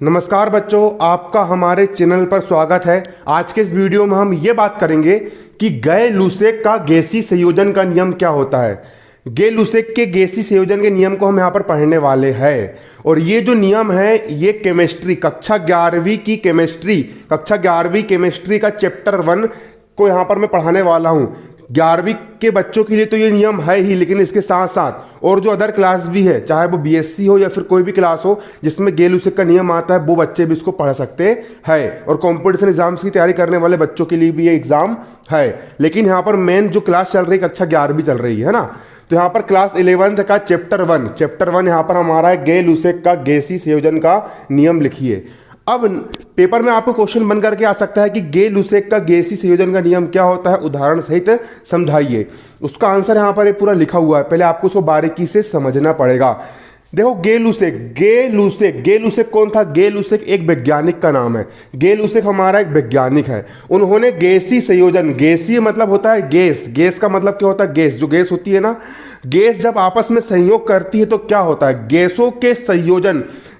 नमस्कार बच्चों, आपका हमारे चैनल पर स्वागत है। आज के इस वीडियो में हम ये बात करेंगे कि गै-लुसेक का गैसीय संयोजन का नियम क्या होता है। गै-लुसेक के गैसीय संयोजन के नियम को हम यहाँ पर पढ़ने वाले हैं। और ये जो नियम है ये केमिस्ट्री कक्षा 11वीं की केमिस्ट्री का चैप्टर 1 को यहाँ पर मैं पढ़ाने वाला हूँ। 11वीं के बच्चों के लिए तो ये नियम है ही, लेकिन इसके साथ साथ और जो अदर क्लास भी है, चाहे वो बीएससी हो या फिर कोई भी क्लास हो जिसमें गै-लुसेक का नियम आता है, वो बच्चे भी इसको पढ़ सकते हैं। और कंपटीशन एग्जाम्स की तैयारी करने वाले बच्चों के लिए भी ये एग्जाम है। लेकिन यहाँ पर मेन जो क्लास चल रही है कक्षा 11वीं चल रही है ना, तो यहाँ पर क्लास 11th का चैप्टर 1 यहाँ पर हमारा है गै-लुसेक का गैसीय संयोजन का नियम लिखिए। अब पेपर में आपको क्वेश्चन बन करके आ सकता है कि गै-लुसेक का गैसीय संयोजन का नियम क्या होता है, उदाहरण सहित समझाइए। उसका आंसर यहाँ पर पूरा लिखा हुआ है, पहले आपको उसको बारीकी से समझना पड़ेगा। देखो गै-लुसेक कौन था? गै-लुसेक एक वैज्ञानिक का नाम है। गै-लुसेक हमारा एक वैज्ञानिक है। उन्होंने गैसीय संयोजन, गैसीय मतलब होता है गैस का मतलब क्या होता है? गैस, जो गैस होती है ना, गैस जब आपस में संयोग करती है तो क्या होता है? गैसों के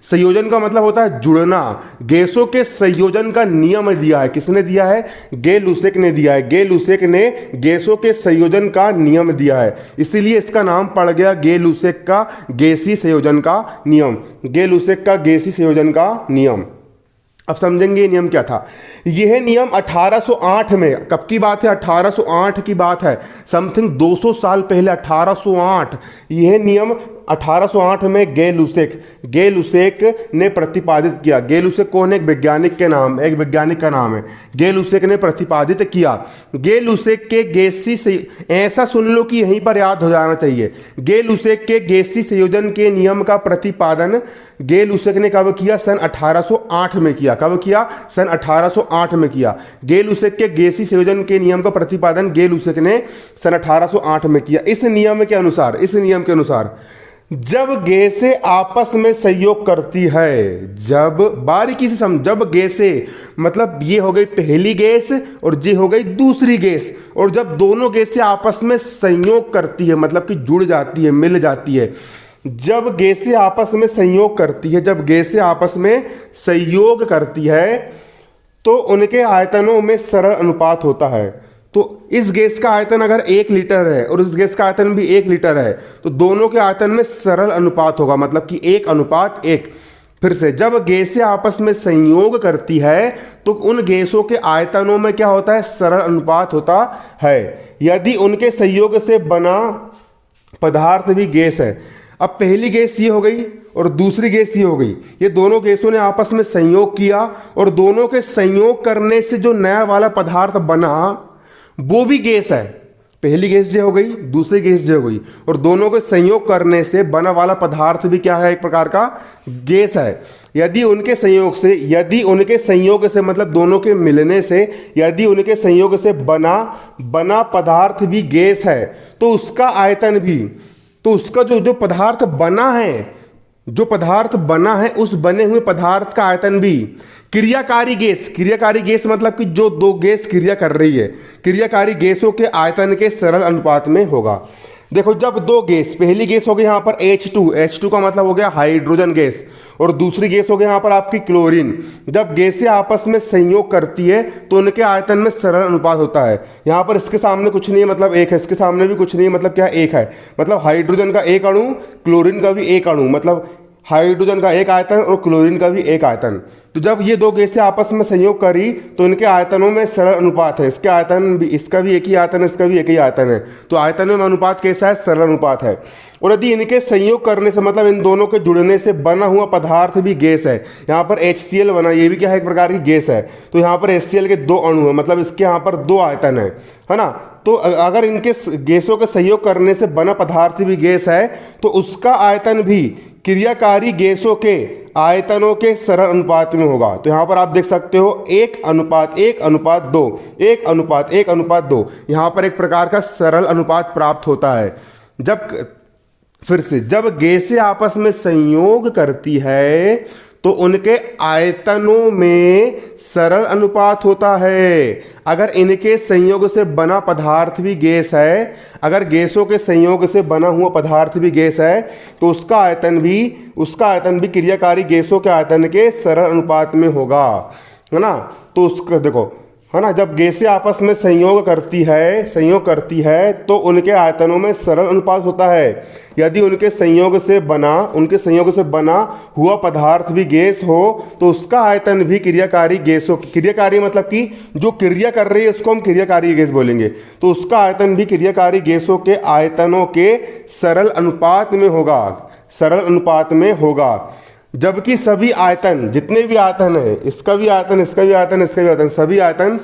संयोजन का मतलब होता है जुड़ना। गैसों के संयोजन का नियम दिया है। किसने दिया है? गै-लुसेक ने दिया है। गै-लुसेक ने गैसों के संयोजन का नियम दिया है, इसीलिए इसका नाम पड़ गया गै-लुसेक का गैसीय संयोजन का नियम। गै-लुसेक का गैसीय संयोजन का नियम। अब समझेंगे ये नियम क्या था। यह नियम 1808 में, कब की बात है? 1808 की बात है, समथिंग 200 साल पहले 1808। यह नियम 1808 में गै-लुसेक ने प्रतिपादित किया। गै-लुसेक कौन है? एक वैज्ञानिक का नाम है। गै-लुसेक ने प्रतिपादित किया। गै-लुसेक के गैसीय, ऐसा सुन लो कि यहीं पर याद हो जाना चाहिए। गै-लुसेक के गैसीय संयोजन के नियम का प्रतिपादन गै-लुसेक ने कब किया? सन 1808 में किया। कब किया? सन 1808 में किया। गै-लुसेक के गैसीय संयोजन के नियम का प्रतिपादन गै-लुसेक ने सन 1808 में किया। इस नियम के अनुसार जब गैसें आपस में संयोग करती है, जब बारीकी से समझ, जब गैसें मतलब ये हो गई पहली गैस और ये हो गई दूसरी गैस, और जब दोनों गैसें आपस में संयोग करती है मतलब कि जुड़ जाती है, मिल जाती है, जब गैसें आपस में संयोग करती है तो उनके आयतनों में सरल अनुपात होता है। तो इस गैस का आयतन अगर 1 लीटर है और इस गैस का आयतन भी 1 लीटर है, तो दोनों के आयतन में सरल अनुपात होगा, मतलब कि 1:1। फिर से, जब गैसें आपस में संयोग करती है तो उन गैसों के आयतनों में क्या होता है? सरल अनुपात होता है। यदि उनके संयोग से बना पदार्थ भी गैस है, अब पहली गैस ये हो गई और दूसरी गैस ये हो गई, ये दोनों गैसों ने आपस में संयोग किया और दोनों के संयोग करने से जो नया वाला पदार्थ बना वो भी गैस है। पहली गैस जो हो गई, दूसरी गैस जो हो गई, और दोनों के संयोग करने से बना वाला पदार्थ भी क्या है? एक प्रकार का गैस है। यदि उनके संयोग से मतलब दोनों के मिलने से, यदि उनके संयोग से बना पदार्थ भी गैस है, तो उसका आयतन भी, तो उसका जो पदार्थ बना है उस बने हुए पदार्थ का आयतन भी, क्रियाकारी गैस मतलब कि जो दो गैस क्रिया कर रही है, क्रियाकारी गैसों के आयतन के सरल अनुपात में होगा। देखो, जब दो गैस, पहली गैस हो गई यहाँ पर H2 का मतलब हो गया हाइड्रोजन गैस, और दूसरी गैस हो गई यहाँ पर आपकी क्लोरीन। जब गैसें आपस में संयोग करती है तो उनके आयतन में सरल अनुपात होता है। यहाँ पर इसके सामने कुछ नहीं है मतलब 1 है, इसके सामने भी कुछ नहीं है मतलब क्या? 1 है। मतलब हाइड्रोजन का 1 अणु, क्लोरीन का भी 1 अणु, मतलब हाइड्रोजन का 1 आयतन और क्लोरीन का भी 1 आयतन। तो जब ये दो गैसें आपस में संयोग करी तो इनके आयतनों में सरल अनुपात है। इसके आयतन भी, इसका भी 1 ही आयतन है, इसका भी 1 ही आयतन है, तो आयतनों में अनुपात कैसा है? सरल अनुपात है। और यदि इनके संयोग करने से मतलब इन दोनों के जुड़ने से बना हुआ पदार्थ भी गैस है, यहाँ पर HCl बना, ये भी क्या है? एक प्रकार की गैस है। तो यहाँ पर HCl के 2 अणु है, मतलब इसके यहाँ पर 2 आयतन है ना। तो अगर इनके गैसों के संयोग करने से बना पदार्थ भी गैस है तो उसका आयतन भी क्रियाकारी गैसों के आयतनों के सरल अनुपात में होगा। तो यहाँ पर आप देख सकते हो 1:1:2 यहाँ पर एक प्रकार का सरल अनुपात प्राप्त होता है। जब गैसें आपस में संयोग करती है तो उनके आयतनों में सरल अनुपात होता है। अगर इनके संयोग से बना पदार्थ भी गैस है, अगर गैसों के संयोग से बना हुआ पदार्थ भी गैस है, तो उसका आयतन भी क्रियाकारी गैसों के आयतन के सरल अनुपात में होगा, है ना। तो उसका देखो, है ना, जब गैसें आपस में संयोग करती है तो उनके आयतनों में सरल अनुपात होता है। यदि उनके संयोग से बना हुआ पदार्थ भी गैस हो तो उसका आयतन भी क्रियाकारी मतलब कि जो क्रिया कर रही है उसको हम क्रियाकारी गैस बोलेंगे, तो उसका आयतन भी क्रियाकारी गैसों के आयतनों के सरल अनुपात में होगा। जबकि सभी आयतन, जितने भी आयतन है, इसका भी आयतन, सभी आयतन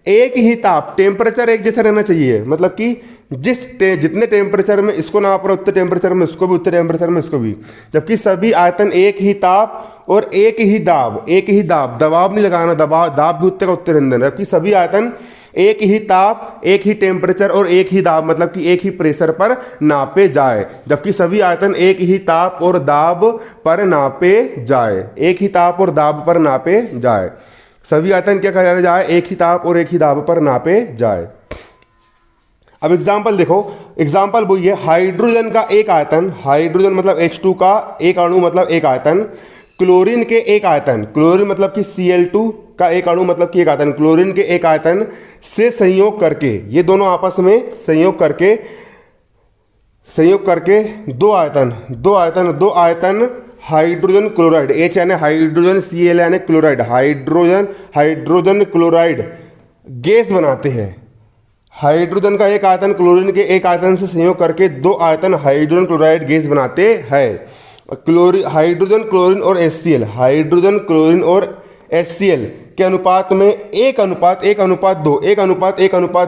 एक ही ताप, टेम्परेचर एक जैसा रहना चाहिए। मतलब कि जितने टेम्परेचर में इसको नाप रहे उतने टेम्परेचर में इसको भी, उतने टेम्परेचर में इसको भी। जबकि सभी आयतन एक ही ताप और एक ही दाब, दबाव नहीं लगाना, दाब भी उतने का उतने रहने देना। जबकि सभी आयतन एक ही ताप, एक ही टेम्परेचर और एक ही दाब, मतलब कि एक ही प्रेशर पर नापे जाए। जबकि सभी आयतन एक ही ताप और दाब पर नापे जाए। सभी आयतन क्या करा जाए, एक ही ताप और एक ही दाब पर नापे जाए। अब एग्जाम्पल देखो, एग्जाम्पल वो ये हाइड्रोजन का एक आयतन, हाइड्रोजन मतलब H2 का एक अणु मतलब एक आयतन, क्लोरीन के एक आयतन, क्लोरीन मतलब कि Cl2 का एक अणु मतलब कि एक आयतन, क्लोरीन के एक आयतन से संयोग करके, ये दोनों आपस में संयोग करके दो आयतन हाइड्रोजन क्लोराइड, H यानी हाइड्रोजन, Cl यानी क्लोराइड, हाइड्रोजन क्लोराइड गैस बनाते हैं। हाइड्रोजन का एक आयतन क्लोरीन के एक आयतन से संयोग करके दो आयतन हाइड्रोजन क्लोराइड गैस बनाते हैं। हाइड्रोजन क्लोरीन और HCl के अनुपात में एक अनुपात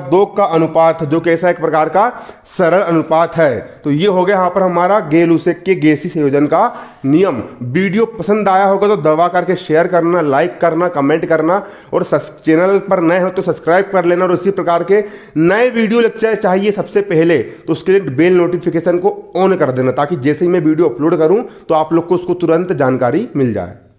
दो का अनुपात, जो कैसा एक प्रकार का सरल अनुपात है। तो ये हो गया यहाँ पर हमारा गेल-ऊसेक के गैसीय संयोजन का नियम। वीडियो पसंद आया होगा तो दबा करके शेयर करना, लाइक करना, कमेंट करना, और चैनल पर नए हो तो सब्सक्राइब कर लेना। और इसी प्रकार के नए वीडियो लेक्चर चाहिए सबसे पहले तो उसके लिए बेल नोटिफिकेशन को ऑन कर देना, ताकि जैसे ही मैं वीडियो अपलोड करूँ तो आप लोग को उसको तुरंत जानकारी मिल जाए।